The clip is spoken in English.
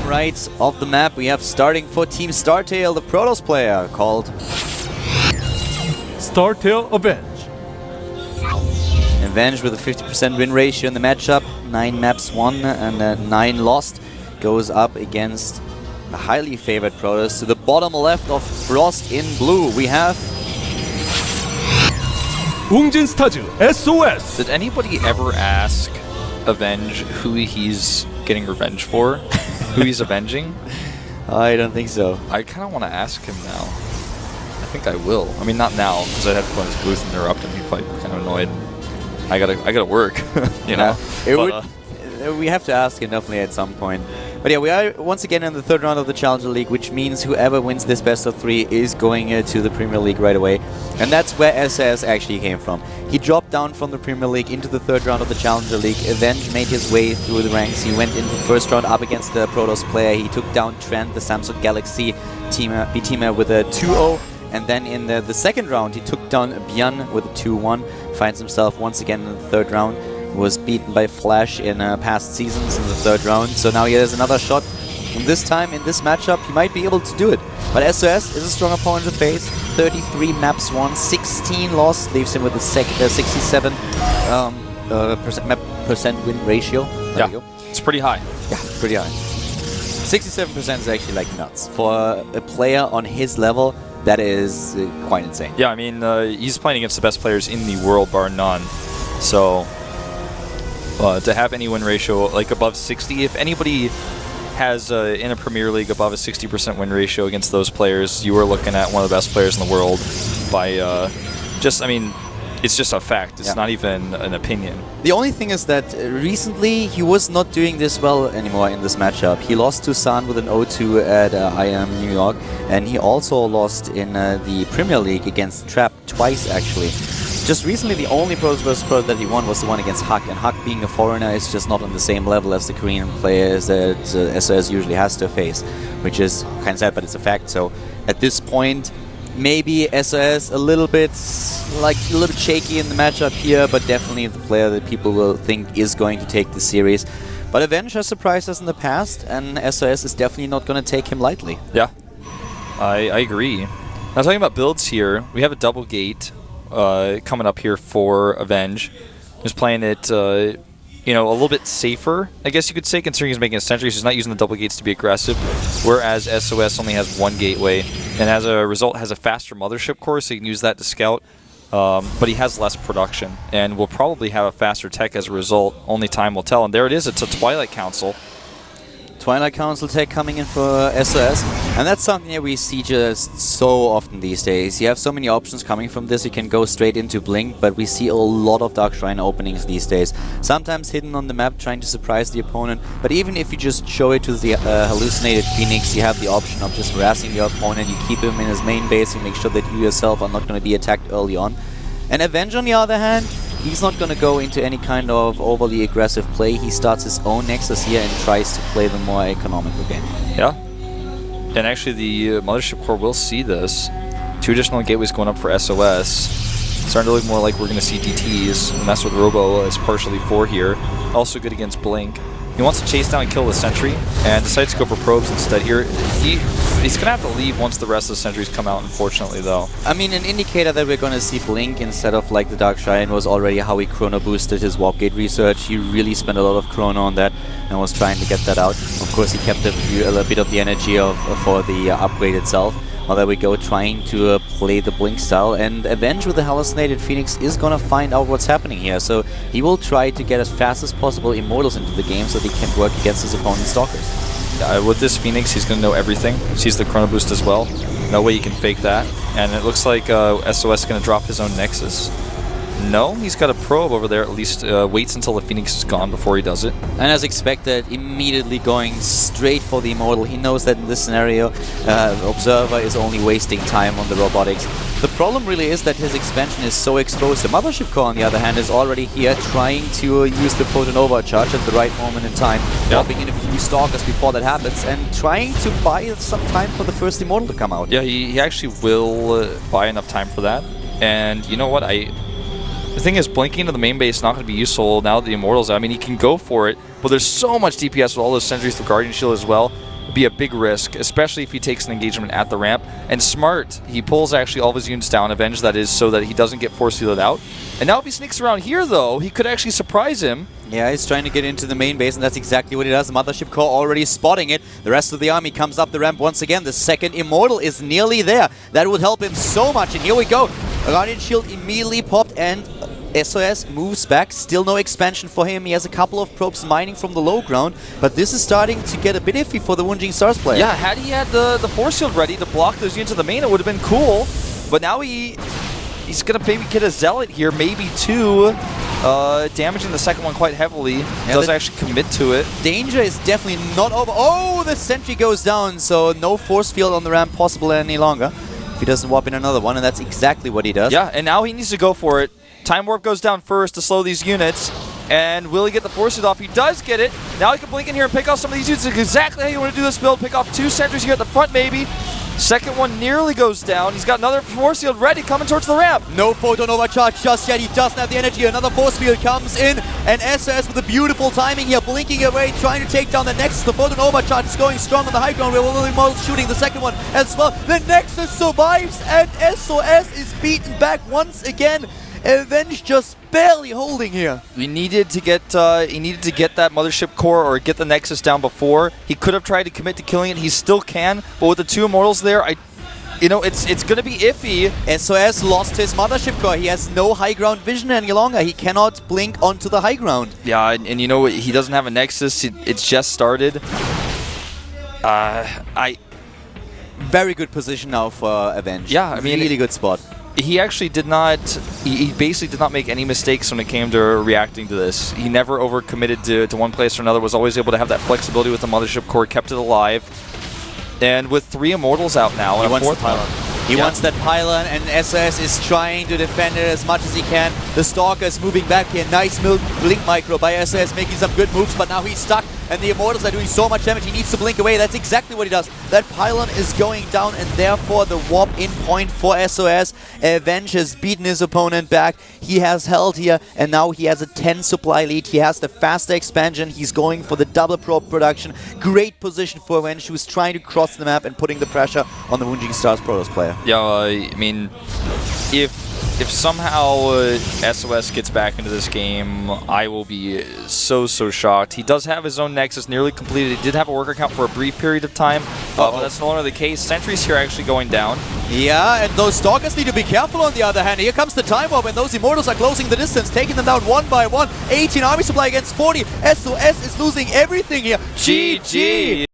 right of the map, we have starting for Team Startail, the Protoss player called Startail Avenge. Avenge with a 50% win ratio in the matchup, 9 maps won and 9 lost, goes up against the highly favored Protoss. To the bottom left of Frost in blue, we have 웅진스타즈 SOS. Did anybody ever ask Avenge who he's getting revenge for? Who he's avenging? I don't think so. I kind of want to ask him now. I think I will. I mean, not now, because I'd have to go in his booth and interrupt him. He'd probably be kind of annoyed. I gotta work, you know. We have to ask him definitely at some point. But yeah, we are once again in the third round of the Challenger League, which means whoever wins this best of 3 is going to the Premier League right away. And that's where SAS actually came from. He dropped down from the Premier League into the third round of the Challenger League. Avenge made his way through the ranks. He went into the first round up against the Protoss player. He took down Trent, the Samsung Galaxy B-teamer, with a 2-0. And then in the second round, he took down Björn with a 2-1. Finds himself once again in the third round. Was beaten by Flash in past seasons in the third round. So now he has another shot. And this time, in this matchup, he might be able to do it. But SOS is a strong opponent to face. 33 maps won, 16 lost. Leaves him with a 67% win ratio. There we go. It's pretty high. Yeah, pretty high. 67% is actually like nuts. For a player on his level, that is quite insane. Yeah, I mean, he's playing against the best players in the world, bar none. So to have any win ratio like above 60, if anybody has in a Premier League above a 60% win ratio against those players, you are looking at one of the best players in the world by I mean, it's just a fact. It's not even an opinion. The only thing is that recently he was not doing this well anymore in this matchup. He lost to San with an 0-2 at IM New York, and he also lost in the Premier League against Trap twice actually. Just recently, the only Protoss vs. Pro that he won was the one against Huck, and Huck, being a foreigner, is just not on the same level as the Korean players that SOS usually has to face, which is kind of sad, but it's a fact. So at this point, maybe SOS a little bit shaky in the matchup here, but definitely the player that people will think is going to take the series. But Avenge has surprised us in the past, and SOS is definitely not going to take him lightly. Yeah, I agree. Now talking about builds here, we have a double gate coming up here for Avenge. He's playing it, you know, a little bit safer, I guess you could say, considering he's making a sentry. So he's not using the double gates to be aggressive, whereas SOS only has one gateway, and as a result has a faster mothership core, so he can use that to scout. But he has less production, and will probably have a faster tech as a result. Only time will tell. And there it is. It's a Twilight Council. Twilight Council tech coming in for SOS, and that's something that we see just so often these days. You have so many options coming from this. You can go straight into Blink, but we see a lot of Dark Shrine openings these days. Sometimes hidden on the map, trying to surprise the opponent, but even if you just show it to the hallucinated Phoenix, you have the option of just harassing your opponent. You keep him in his main base, you make sure that you yourself are not going to be attacked early on. And Avenge, on the other hand, he's not going to go into any kind of overly aggressive play. He starts his own Nexus here and tries to play the more economical game. Yeah. And actually the Mothership Core will see this. 2 additional gateways going up for SOS. Starting to look more like we're going to see DTs, and that's what Robo is partially for here. Also good against Blink. He wants to chase down and kill the sentry, and decides to go for probes instead here. He's going to have to leave once the rest of the sentries come out, unfortunately, though. I mean, an indicator that we're going to see Blink instead of like the Dark Shrine was already how he chrono boosted his warp gate research. He really spent a lot of chrono on that and was trying to get that out. Of course, he kept a bit of the energy for the upgrade itself. Well, there we go, trying to play the Blink style, and Avenge with the hallucinated Phoenix is gonna find out what's happening here. So he will try to get as fast as possible Immortals into the game so they can work against his opponent's Stalkers. With this Phoenix, he's gonna know everything. Sees the chrono boost as well. No way you can fake that. And it looks like SOS is gonna drop his own Nexus. No, he's got a probe over there. At least waits until the Phoenix is gone before he does it. And as expected, immediately going straight for the Immortal. He knows that in this scenario, Observer is only wasting time on the robotics. The problem really is that his expansion is so exposed. The Mothership Core, on the other hand, is already here trying to use the Photon Overcharge at the right moment in time, dropping in a few Stalkers before that happens, and trying to buy some time for the first Immortal to come out. Yeah, he actually will buy enough time for that. And you know what? The thing is, blinking into the main base is not going to be useful now that the Immortal's out. I mean, he can go for it, but there's so much DPS with all those sentries for Guardian Shield as well. be a big risk, especially if he takes an engagement at the ramp. And smart, he pulls actually all of his units down, Avenge that is, so that he doesn't get force fielded out. And now if he sneaks around here, though, he could actually surprise him. Yeah, he's trying to get into the main base, and that's exactly what he does. The Mothership Core already spotting it. The rest of the army comes up the ramp once again. The second Immortal is nearly there. That would help him so much, and here we go. Guardian Shield immediately popped, and SOS moves back. Still no expansion for him. He has a couple of probes mining from the low ground, but this is starting to get a bit iffy for the Wunjing Stars player. Yeah, had he had the force shield ready to block those units of the main, it would have been cool. But now he's going to maybe get a Zealot here, maybe two. Damaging the second one quite heavily. Yeah, does actually commit to it. Danger is definitely not over. Oh, the sentry goes down, so no force field on the ramp possible any longer if he doesn't warp in another one, and that's exactly what he does. Yeah, and now he needs to go for it. Time Warp goes down first to slow these units. And will he get the forces off? He does get it. Now he can blink in here and pick off some of these units. It's exactly how you want to do this build. Pick off two sentries here at the front, maybe. Second one nearly goes down. He's got another force field ready coming towards the ramp. No photon overcharge just yet. He doesn't have the energy. Another force field comes in. And SOS with a beautiful timing here, blinking away, trying to take down the Nexus. The photon overcharge is going strong on the high ground. We're only models shooting the second one as well. The Nexus survives, and SOS is beaten back once again. Avenge just barely holding here. He needed to get that Mothership Core or get the Nexus down before. He could have tried to commit to killing it. He still can, but with the two Immortals there, it's going to be iffy. SOS lost his Mothership Core. He has no high ground vision any longer. He cannot blink onto the high ground. Yeah, and you know what? He doesn't have a Nexus. It's just started. Very good position now for Avenge. Yeah, I mean, really good spot. He actually did not, he basically did not make any mistakes when it came to reacting to this. He never overcommitted to one place or another, was always able to have that flexibility with the Mothership Core, kept it alive. And with three Immortals out now, he wants the pylon. He wants that pylon, and SOS is trying to defend it as much as he can. The Stalker is moving back here. Nice blink micro by SOS, making some good moves, but now he's stuck, and the Immortals are doing so much damage. He needs to blink away. That's exactly what he does. That pylon is going down, and therefore the warp in point for SOS. Avenge has beaten his opponent back. He has held here, and now he has a 10 supply lead. He has the faster expansion. He's going for the double probe production. Great position for Avenge, who's trying to cross the map and putting the pressure on the Wunjing Stars Protoss player. Yeah, I mean, if somehow SOS gets back into this game, I will be so shocked. He does have his own Nexus nearly completed. He did have a worker count for a brief period of time, but that's no longer the case. Sentries here actually going down. Yeah, and those Stalkers need to be careful on the other hand. Here comes the Time Warp, and those Immortals are closing the distance, taking them down one by one. 18 army supply against 40. SOS is losing everything here. GG!